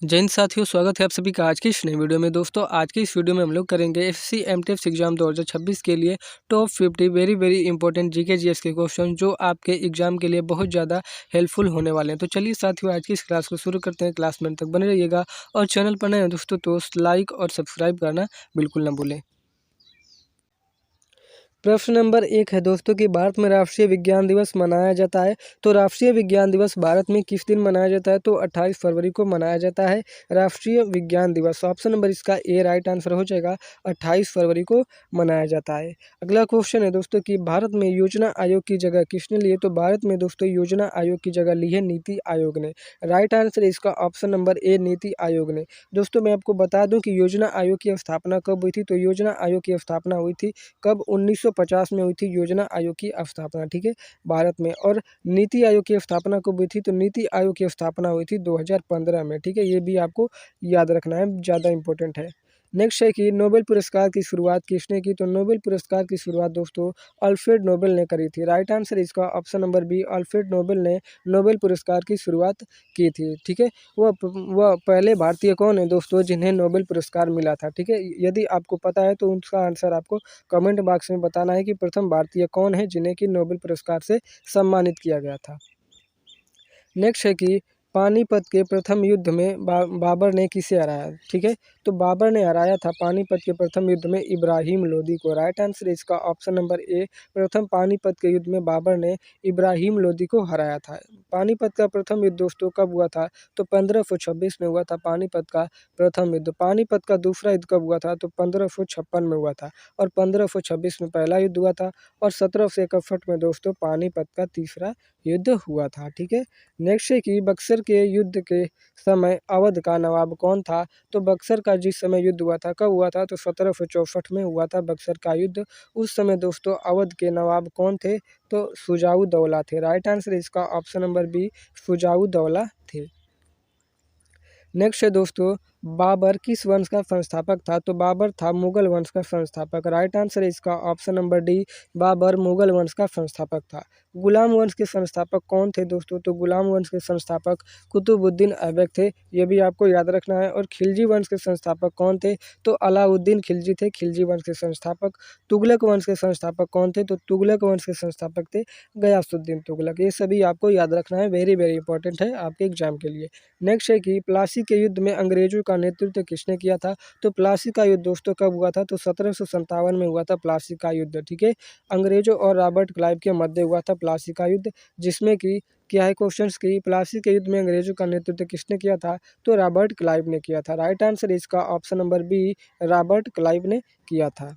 जय हिंद साथियों, स्वागत है आप सभी का आज की इस नई वीडियो में। दोस्तों, आज की इस वीडियो में हम लोग करेंगे एसएससी एमटेक्स एग्जाम 2026 के लिए top 50 very important GK GS के क्वेश्चन जो आपके एग्जाम के लिए बहुत ज़्यादा हेल्पफुल होने वाले हैं। तो चलिए साथियों, आज की इस क्लास को शुरू करते हैं। क्लास में तक बने रहिएगा और चैनल पर नए हैं दोस्तों तो लाइक और सब्सक्राइब करना बिल्कुल ना भूलें। प्रश्न नंबर 1 है दोस्तों कि भारत में राष्ट्रीय विज्ञान दिवस मनाया जाता है। तो राष्ट्रीय विज्ञान दिवस भारत में किस दिन मनाया जाता है? तो 28 फरवरी को मनाया जाता है राष्ट्रीय विज्ञान दिवस। ऑप्शन नंबर इसका ए राइट आंसर हो जाएगा, 28 फरवरी को मनाया जाता है। अगला क्वेश्चन है दोस्तों कि भारत में योजना आयोग की जगह किसने ली है? तो भारत में दोस्तों योजना आयोग की जगह ली है नीति आयोग ने। राइट आंसर है इसका option number A NITI Aayog ने। दोस्तों, मैं आपको बता दूं कि योजना आयोग की स्थापना कब हुई थी? तो योजना आयोग की स्थापना हुई थी कब? 1950 में हुई थी योजना आयोग की स्थापना, ठीक है, भारत में। और नीति आयोग की स्थापना कब हुई थी? तो नीति आयोग की स्थापना हुई थी 2015 में, ठीक है, ये भी आपको याद रखना है, ज़्यादा इंपॉर्टेंट है। नेक्स्ट है कि नोबेल पुरस्कार की शुरुआत किसने की? तो नोबेल पुरस्कार की शुरुआत दोस्तों अल्फ्रेड नोबेल ने करी थी। राइट आंसर इसका option number B, Alfred Nobel ने नोबेल पुरस्कार की शुरुआत की थी, ठीक है। वह पहले भारतीय कौन है दोस्तों जिन्हें नोबेल पुरस्कार मिला था, ठीक है। यदि आपको पता है तो उसका आंसर आपको कमेंट बॉक्स में बताना है कि प्रथम भारतीय कौन है जिन्हें कि नोबेल पुरस्कार से सम्मानित किया गया था। नेक्स्ट है कि पानीपत के प्रथम युद्ध में बाबर ने किसे हराया, ठीक है। तो बाबर ने हराया था पानीपत के प्रथम युद्ध में इब्राहिम लोदी को। राइट आंसर इसका ऑप्शन नंबर ए, प्रथम पानीपत के युद्ध में बाबर ने इब्राहिम लोदी को हराया था। पानीपत का प्रथम युद्ध दोस्तों कब हुआ था? तो 1526 में हुआ था पानीपत का प्रथम युद्ध। पानीपत का दूसरा युद्ध कब हुआ था? तो 1556 में हुआ था। और 1526 में पहला युद्ध हुआ था। और 1761 में दोस्तों पानीपत का तीसरा युद्ध हुआ था, ठीक है। नेक्स्ट है कि बक्सर के युद्ध के समय अवध का नवाब कौन था? तो बक्सर का जिस समय युद्ध हुआ था, कब हुआ था? तो 1764 में हुआ था बक्सर का युद्ध। उस समय दोस्तों अवध के नवाब कौन थे? तो शुजाउद्दौला थे। राइट आंसर इसका ऑप्शन नंबर बी, शुजाउद्दौला थे। नेक्स्ट है दोस्तों, बाबर किस वंश का संस्थापक था? तो बाबर था मुगल वंश का संस्थापक। राइट आंसर है इसका option number D, Babur Mughal वंश का संस्थापक था। गुलाम वंश के संस्थापक कौन थे दोस्तों? तो गुलाम वंश के संस्थापक कुतुबुद्दीन ऐबक थे, ये भी आपको याद रखना है। और खिलजी वंश के संस्थापक कौन थे? तो अलाउद्दीन खिलजी थे, खिलजी वंश के संस्थापक। तुगलक वंश के संस्थापक कौन थे? तो तुगलक वंश के संस्थापक थे गयासुद्दीन तुगलक। ये सभी आपको याद रखना है, वेरी इंपॉर्टेंट है आपके एग्जाम के लिए। नेक्स्ट है कि प्लासी के युद्ध में अंग्रेजों का नेतृत्व किसने किया था? तो प्लासी का युद्ध दोस्तों कब हुआ था? तो 1757 में हुआ था प्लासी का युद्ध, ठीक है। अंग्रेजों और रॉबर्ट क्लाइव के मध्य हुआ था प्लासी का युद्ध, जिसमें कि क्या है क्वेश्चंस की प्लासी के युद्ध में अंग्रेजों का नेतृत्व किसने किया था? तो रॉबर्ट क्लाइव ने किया था। राइट आंसर इसका option number B, Robert Clive ने किया था।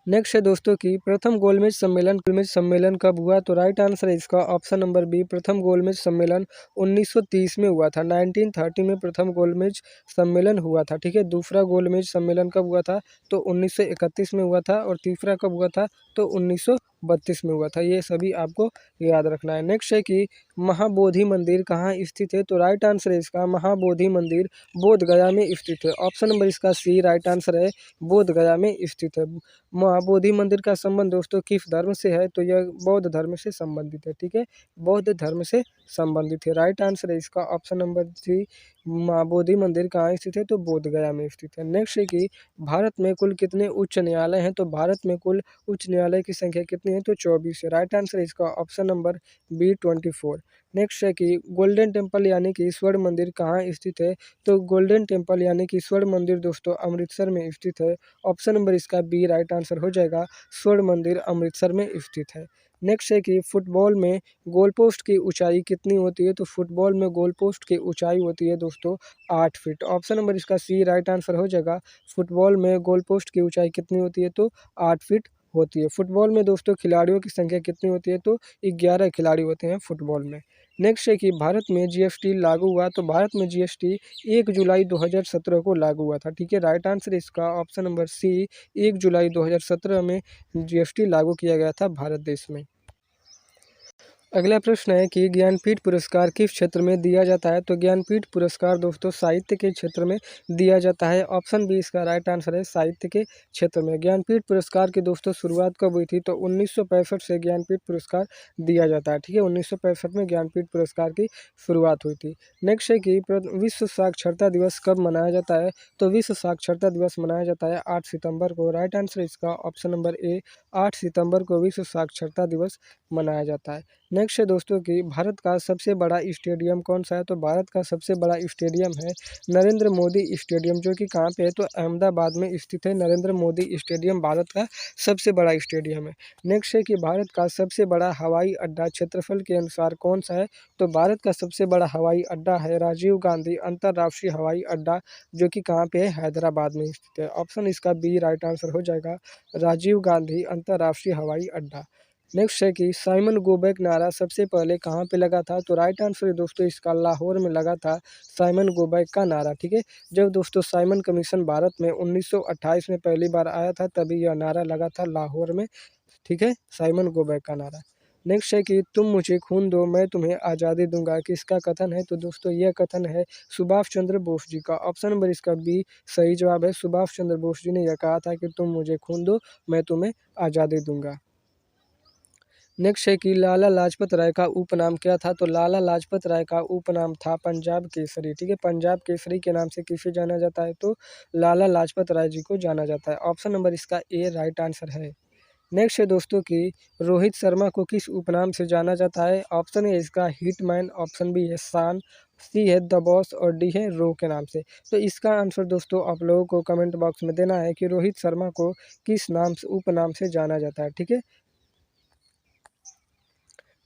नेक्स्ट है दोस्तों कि प्रथम गोलमेज सम्मेलन कब हुआ? तो राइट आंसर है इसका ऑप्शन नंबर बी, प्रथम गोलमेज सम्मेलन 1930 में हुआ था। 1930 में प्रथम गोलमेज सम्मेलन हुआ था, ठीक है। दूसरा गोलमेज सम्मेलन कब हुआ था? तो 1931 में हुआ था। और तीसरा कब हुआ था? तो 1932 में हुआ था। ये सभी आपको याद रखना है। नेक्स्ट है कि महाबोधि मंदिर कहाँ स्थित है? तो राइट आंसर है इसका महाबोधि मंदिर बोध गया में स्थित है। ऑप्शन नंबर इसका सी राइट आंसर है, बोध गया में स्थित है। महाबोधि मंदिर का संबंध दोस्तों किस धर्म से है? तो यह बौद्ध धर्म से संबंधित है, ठीक है, बौद्ध धर्म से संबंधित है। राइट आंसर है इसका ऑप्शन नंबर सी, महाबोधि मंदिर कहाँ स्थित है? तो बोध गया में स्थित है। नेक्स्ट है कि भारत में कुल कितने उच्च न्यायालय हैं? तो भारत में कुल उच्च न्यायालय की संख्या कितनी है? तो 24 है। राइट आंसर है इसका ऑप्शन नंबर बी, 24। नेक्स्ट है कि गोल्डन टेम्पल यानी कि स्वर्ण मंदिर कहाँ स्थित है? तो गोल्डन टेम्पल यानी कि स्वर्ण मंदिर दोस्तों अमृतसर में स्थित है। ऑप्शन नंबर इसका बी राइट आंसर हो जाएगा, स्वर्ण मंदिर अमृतसर में स्थित है। नेक्स्ट है कि फुटबॉल में गोल पोस्ट की ऊंचाई कितनी होती है? तो फुटबॉल में गोल पोस्ट की ऊंचाई होती है दोस्तों 8 फीट। ऑप्शन नंबर इसका सी राइट आंसर हो जाएगा, फुटबॉल में गोल पोस्ट की ऊंचाई कितनी होती है? तो 8 फीट होती है। फुटबॉल में दोस्तों खिलाड़ियों की संख्या कितनी होती है? तो 11 खिलाड़ी होते हैं फुटबॉल में। नेक्स्ट है कि भारत में जीएसटी लागू हुआ। तो भारत में जीएसटी 1 जुलाई 2017 को लागू हुआ था, ठीक है। राइट आंसर इसका ऑप्शन नंबर सी, 1 जुलाई 2017 में जीएसटी लागू किया गया था भारत देश में। अगला प्रश्न है कि ज्ञानपीठ पुरस्कार किस क्षेत्र में दिया जाता है। तो ज्ञानपीठ पुरस्कार दोस्तों साहित्य के क्षेत्र में दिया जाता है। ऑप्शन बी इसका राइट आंसर है, साहित्य के क्षेत्र में। ज्ञानपीठ पुरस्कार की दोस्तों शुरुआत कब हुई थी। तो 1965 से ज्ञानपीठ पुरस्कार दिया जाता है। ठीक है, 1965 में ज्ञानपीठ पुरस्कार की शुरुआत हुई थी। नेक्स्ट है कि विश्व साक्षरता दिवस कब मनाया जाता है। तो विश्व साक्षरता दिवस मनाया जाता है 8 सितंबर को। राइट आंसर इसका ऑप्शन नंबर ए, 8 सितंबर को विश्व साक्षरता दिवस मनाया जाता है। नेक्स्ट है दोस्तों कि भारत का सबसे बड़ा स्टेडियम कौन सा है। तो भारत का सबसे बड़ा स्टेडियम है नरेंद्र मोदी स्टेडियम, जो कि कहाँ पे है। तो अहमदाबाद में स्थित है नरेंद्र मोदी स्टेडियम, भारत का सबसे बड़ा स्टेडियम है। नेक्स्ट है कि भारत का सबसे बड़ा हवाई अड्डा क्षेत्रफल के अनुसार कौन सा है। तो भारत का सबसे बड़ा हवाई अड्डा है राजीव गांधी अंतर्राष्ट्रीय हवाई अड्डा, जो कि कहाँ पे है, हैदराबाद में स्थित है। ऑप्शन इसका बी राइट आंसर हो जाएगा, राजीव गांधी अंतर्राष्ट्रीय हवाई अड्डा। नेक्स्ट है कि साइमन गो बैक नारा सबसे पहले कहाँ पे लगा था। तो राइट आंसर है दोस्तों इसका लाहौर में लगा था साइमन गो बैक का नारा। ठीक है, जब दोस्तों साइमन कमीशन भारत में 1928 में पहली बार आया था, तभी यह नारा लगा था लाहौर में। ठीक है, साइमन गो बैक का नारा। नेक्स्ट है कि तुम मुझे खून दो मैं तुम्हें आज़ादी दूंगा, किसका कथन है। तो दोस्तों यह कथन है सुभाष चंद्र बोस जी का। ऑप्शन नंबर इसका बी सही जवाब है, सुभाष चंद्र बोस जी ने यह कहा था कि तुम मुझे खून दो मैं तुम्हें आज़ादी दूंगा। नेक्स्ट है कि लाला लाजपत राय का उपनाम क्या था। तो लाला लाजपत राय का उपनाम था पंजाब केसरी। ठीक है, पंजाब केसरी के नाम से किसे जाना जाता है। तो लाला लाजपत राय जी को जाना जाता है। ऑप्शन नंबर इसका ए राइट आंसर है। नेक्स्ट है दोस्तों कि रोहित शर्मा को किस उपनाम से जाना जाता है। ऑप्शन है इसका हिटमैन, ऑप्शन बी है शान, सी है द बॉस और डी है रो के नाम से। तो इसका आंसर दोस्तों आप लोगों को कमेंट बॉक्स में देना है कि रोहित शर्मा को किस नाम से उपनाम से जाना जाता है। ठीक है,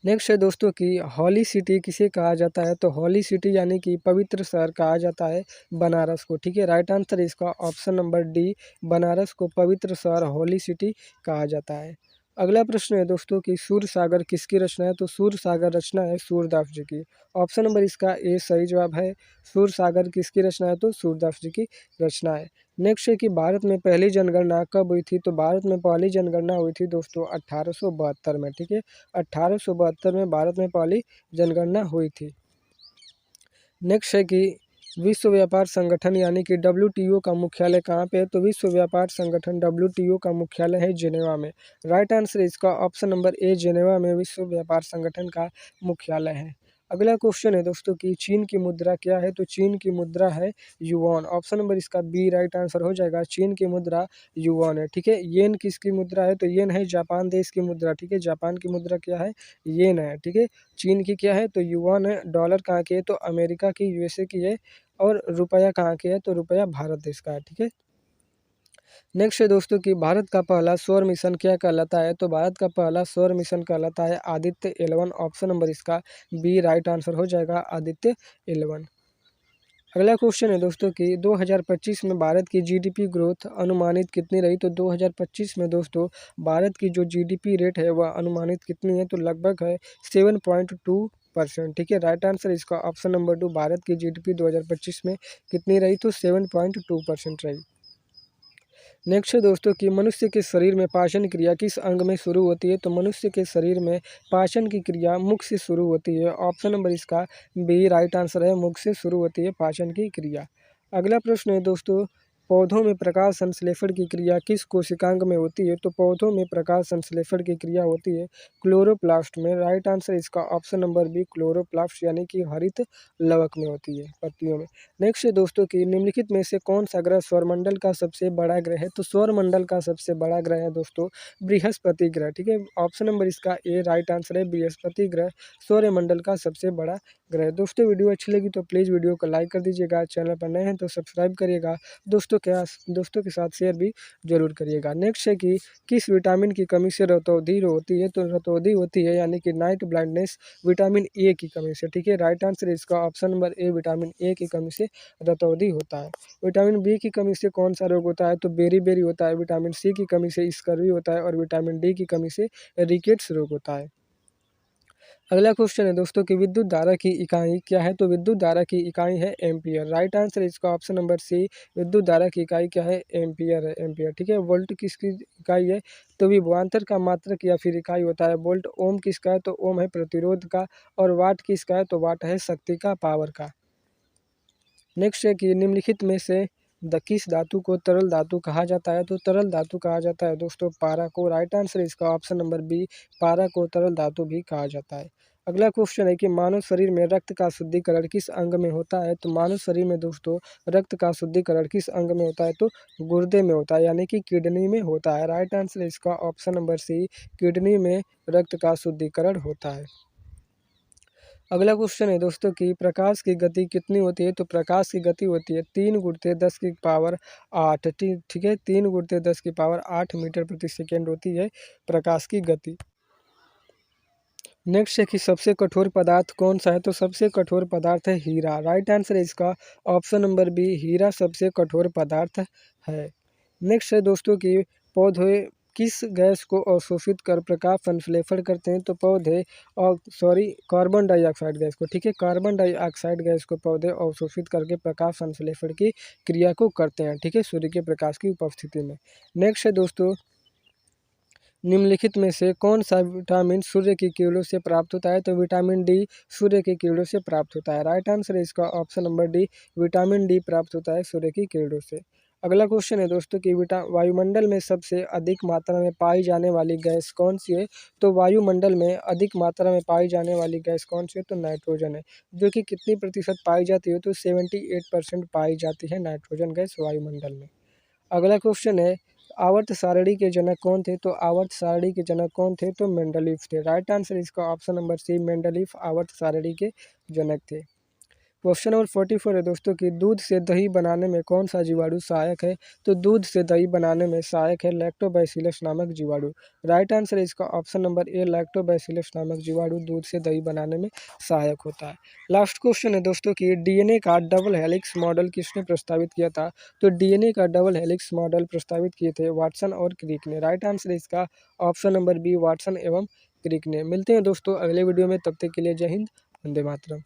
नेक्स्ट है दोस्तों कि हॉली सिटी किसे कहा जाता है। तो हॉली सिटी यानी कि पवित्र शहर कहा जाता है बनारस को। ठीक है, राइट आंसर इसका ऑप्शन नंबर डी, बनारस को पवित्र शहर हॉली सिटी कहा जाता है। अगला प्रश्न है दोस्तों कि सूर सागर किसकी रचना है। तो सूर सागर रचना है सूरदास जी की। ऑप्शन नंबर इसका ए सही जवाब है, सूर सागर किसकी रचना है। तो सूरदास जी की रचना है। नेक्स्ट है कि भारत में पहली जनगणना कब हुई थी। तो भारत में पहली जनगणना हुई थी दोस्तों 1872 में। ठीक है, 1872 में भारत में पहली जनगणना हुई थी। नेक्स्ट है कि विश्व व्यापार संगठन यानी कि डब्ल्यूटीओ का मुख्यालय कहाँ पे है। तो विश्व व्यापार संगठन डब्ल्यूटीओ का मुख्यालय है जिनेवा में। राइट आंसर इसका ऑप्शन नंबर ए, जिनेवा में विश्व व्यापार संगठन का मुख्यालय है। अगला क्वेश्चन है दोस्तों कि चीन की मुद्रा क्या है। तो चीन की मुद्रा है युआन। ऑप्शन नंबर इसका बी राइट आंसर हो जाएगा, चीन की मुद्रा युआन है। ठीक है, येन किसकी मुद्रा है। तो येन है जापान देश की मुद्रा। ठीक है, जापान की मुद्रा क्या है, येन है। ठीक है, चीन की क्या है, तो युआन है। डॉलर कहाँ की है, तो अमेरिका की, यूएसए की है। और रुपया कहाँ की है, तो रुपया भारत देश का है। ठीक है, नेक्स्ट है दोस्तों कि भारत का पहला सौर मिशन क्या कहलाता है। तो भारत का पहला सौर मिशन कहलाता है आदित्य 11। ऑप्शन नंबर इसका बी राइट आंसर हो जाएगा, आदित्य 11। अगला क्वेश्चन है दोस्तों कि 2025 में भारत की जीडीपी ग्रोथ अनुमानित कितनी रही। तो 2025 में दोस्तों भारत की जो जीडीपी रेट है वह अनुमानित कितनी है। तो लगभग है 7.2%। ठीक है, राइट आंसर इसका ऑप्शन नंबर 2, भारत की जीडीपी 2025 में कितनी रही। तो 7.2% रही। नेक्स्ट है दोस्तों कि मनुष्य के शरीर में पाचन क्रिया किस अंग में शुरू होती है। तो मनुष्य के शरीर में पाचन की क्रिया मुख से शुरू होती है। ऑप्शन नंबर इसका बी राइट आंसर है, मुख से शुरू होती है पाचन की क्रिया। अगला प्रश्न है दोस्तों, पौधों में प्रकाश संश्लेषण की क्रिया किस कोशिकांग में होती है। तो पौधों में प्रकाश संश्लेषण की क्रिया होती है क्लोरोप्लास्ट में। राइट आंसर इसका ऑप्शन नंबर बी, क्लोरोप्लास्ट यानी कि हरित लवक में होती है, पत्तियों में। नेक्स्ट है दोस्तों कि निम्नलिखित में से कौन सा ग्रह सौरमंडल का सबसे बड़ा ग्रह है। तो सौरमंडल का सबसे बड़ा ग्रह है दोस्तों बृहस्पति ग्रह। ठीक है, ऑप्शन नंबर इसका ए राइट आंसर है, बृहस्पति ग्रह सौरमंडल का सबसे बड़ा ग्रह। दोस्तों वीडियो अच्छी लगी तो प्लीज़ वीडियो को लाइक कर दीजिएगा, चैनल पर नए हैं तो सब्सक्राइब करिएगा, दोस्तों के साथ शेयर भी जरूर करिएगा। नेक्स्ट है कि किस विटामिन की कमी से रतौंधी होती है। तो रतौंधी होती है यानी कि नाइट ब्लाइंडनेस विटामिन ए की कमी से। ठीक है, राइट आंसर इसका option number A, vitamin A की कमी से रतौंधी होता है। विटामिन बी की कमी से कौन सा रोग होता है। तो बेरी होता है। विटामिन सी की कमी से स्कर्वी होता है और विटामिन डी की कमी से रिकेट्स रोग होता है। अगला क्वेश्चन है दोस्तों कि विद्युत धारा की इकाई क्या है? तो विद्युत धारा की इकाई है एम्पियर। राइट आंसर है इसका ऑप्शन नंबर सी। विद्युत धारा की इकाई क्या है? एम्पियर है, एम्पियर। ठीक है। वोल्ट किसकी इकाई है? तो विभवांतर का मात्रक या फिर इकाई होता है वोल्ट। ओम किसका है? तो ओम है प्रतिरोध का। और वाट किसका है? तो वाट है शक्ति का, पावर का। नेक्स्ट है कि निम्नलिखित में से किस धातु को तरल धातु कहा जाता है? तो तरल धातु कहा जाता है दोस्तों पारा को। राइट आंसर है इसका ऑप्शन नंबर बी। पारा को तरल धातु भी कहा जाता है। अगला क्वेश्चन है कि मानव शरीर में रक्त का शुद्धिकरण किस अंग में होता है? तो मानव शरीर में दोस्तों रक्त का शुद्धिकरण किस अंग में होता है? तो गुर्दे में होता है, यानी कि किडनी में होता है। राइट आंसर है इसका ऑप्शन नंबर सी। किडनी में रक्त का शुद्धिकरण होता है। अगला क्वेश्चन है दोस्तों कि प्रकाश की गति कितनी होती है? तो प्रकाश की गति होती है 3 × 10⁸ ठीक है। 3 × 10⁸ मीटर प्रति सेकेंड होती है प्रकाश की गति। नेक्स्ट है कि सबसे कठोर पदार्थ कौन सा है? तो सबसे कठोर पदार्थ है हीरा। राइट आंसर है इसका ऑप्शन नंबर बी। हीरा सबसे कठोर पदार्थ है। नेक्स्ट है दोस्तों कि पौधे किस गैस को अवशोषित कर प्रकाश संश्लेषण करते हैं? तो पौधे और कार्बन डाइऑक्साइड गैस को। ठीक है। कार्बन डाइऑक्साइड गैस को पौधे अवशोषित करके प्रकाश संश्लेषण की क्रिया को करते हैं। ठीक है, सूर्य के प्रकाश की उपस्थिति में। नेक्स्ट है दोस्तों, निम्नलिखित में से कौन सा विटामिन सूर्य की किरणों से प्राप्त होता है? तो विटामिन डी सूर्य की किरणों से प्राप्त होता है। राइट आंसर है इसका option number D. Vitamin D प्राप्त होता है सूर्य की किरणों से। अगला क्वेश्चन है दोस्तों कि वायुमंडल में सबसे अधिक मात्रा में पाई जाने वाली गैस कौन सी है? तो वायुमंडल में अधिक मात्रा में पाई जाने वाली गैस कौन सी है? तो नाइट्रोजन है। जो कि कितनी प्रतिशत पाई जाती है? तो 78% पाई जाती है नाइट्रोजन गैस वायुमंडल में। अगला क्वेश्चन है, आवर्त सारणी के जनक कौन थे? तो आवर्त सारणी के जनक कौन थे? तो मेंडलीफ थे। राइट आंसर इसका ऑप्शन नंबर सी। मेंडलीफ आवर्त सारणी के जनक थे। क्वेश्चन नंबर 44 है दोस्तों कि दूध से दही बनाने में कौन सा जीवाणु सहायक है? तो दूध से दही बनाने में सहायक है लैक्टोबैसिलस नामक जीवाणु। राइट आंसर है इसका ऑप्शन नंबर ए। लैक्टोबैसिलस नामक जीवाणु दूध से दही बनाने में सहायक होता है। लास्ट क्वेश्चन है दोस्तों कि डीएनए का डबल हेलिक्स मॉडल किसने प्रस्तावित किया था? तो डीएनए का डबल हेलिक्स मॉडल प्रस्तावित किए थे वाटसन और क्रिक ने। राइट आंसर है इसका ऑप्शन नंबर बी। वाटसन एवं क्रिक ने। मिलते हैं दोस्तों अगले वीडियो में, तब तक के लिए जय हिंद, वंदे मातरम।